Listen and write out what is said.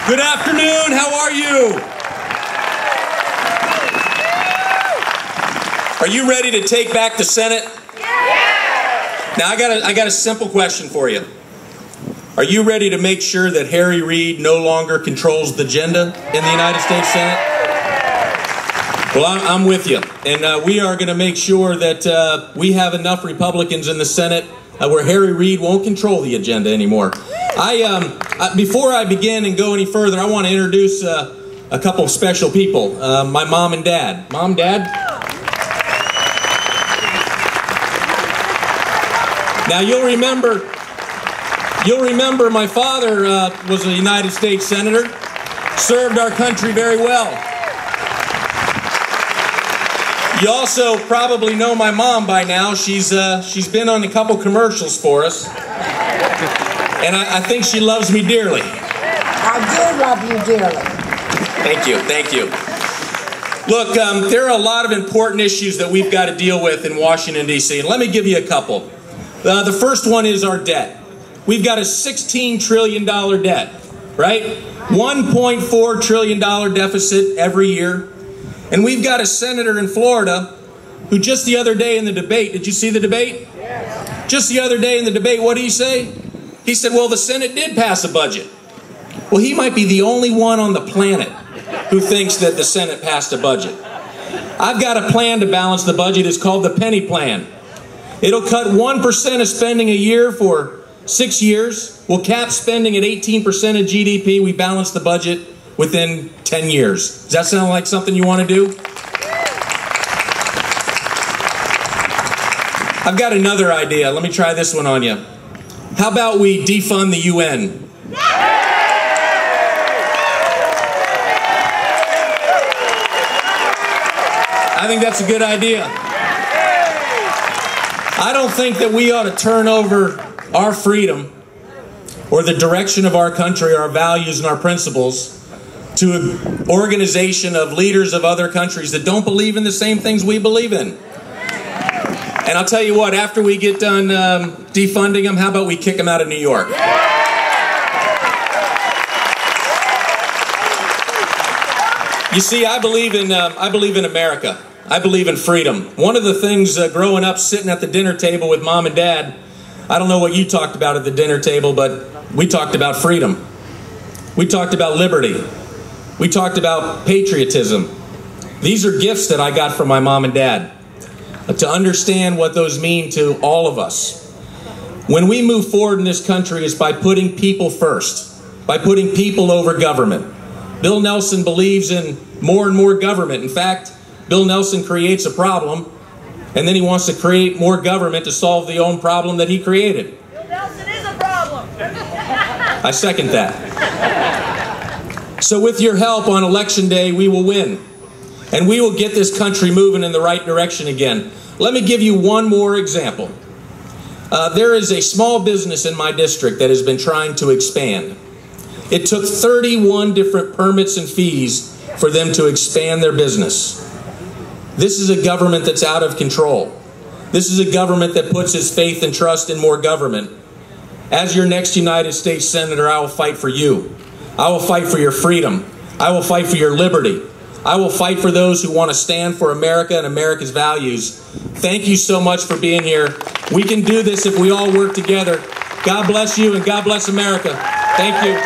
Good afternoon, how are you? Are you ready to take back the Senate? Yeah. Now I got a simple question for you. Are you ready to make sure that Harry Reid no longer controls the agenda in the United States Senate? Well, I'm with you, and we are going to make sure that we have enough Republicans in the Senate where Harry Reid won't control the agenda anymore. Before I begin and go any further, I want to introduce a couple of special people. My mom and dad. Mom, Dad? Now you'll remember my father was a United States Senator, served our country very well. You also probably know my mom by now. She's been on a couple commercials for us. And I think she loves me dearly. I do love you dearly. Thank you, thank you. Look, there are a lot of important issues that we've got to deal with in Washington, D.C., and let me give you a couple. The first one is our debt. We've got a $16 trillion debt, right? $1.4 trillion deficit every year. And we've got a senator in Florida who just the other day in the debate, did you see the debate? Yes. Just the other day in the debate, what did he say? He said, well, the Senate did pass a budget. Well, he might be the only one on the planet who thinks that the Senate passed a budget. I've got a plan to balance the budget. It's called the Penny Plan. It'll cut 1% of spending a year for 6 years. We'll cap spending at 18% of GDP. We balance the budget within 10 years. Does that sound like something you want to do? I've got another idea. Let me try this one on you. How about we defund the UN? I think that's a good idea. I don't think that we ought to turn over our freedom or the direction of our country, our values and our principles to an organization of leaders of other countries that don't believe in the same things we believe in. And I'll tell you what, after we get done defunding them, how about we kick them out of New York? You see, I believe in America. I believe in freedom. One of the things growing up, sitting at the dinner table with Mom and Dad, I don't know what you talked about at the dinner table, but we talked about freedom. We talked about liberty. We talked about patriotism. These are gifts that I got from my mom and dad. To understand what those mean to all of us. When we move forward in this country, it's by putting people first, by putting people over government. Bill Nelson believes in more and more government. In fact, Bill Nelson creates a problem, and then he wants to create more government to solve the own problem that he created. Bill Nelson is a problem. I second that. So with your help on Election Day, we will win. And we will get this country moving in the right direction again. Let me give you one more example. There is a small business in my district that has been trying to expand. It took 31 different permits and fees for them to expand their business. This is a government that's out of control. This is a government that puts its faith and trust in more government. As your next United States Senator, I will fight for you. I will fight for your freedom. I will fight for your liberty. I will fight for those who want to stand for America and America's values. Thank you so much for being here. We can do this if we all work together. God bless you and God bless America. Thank you.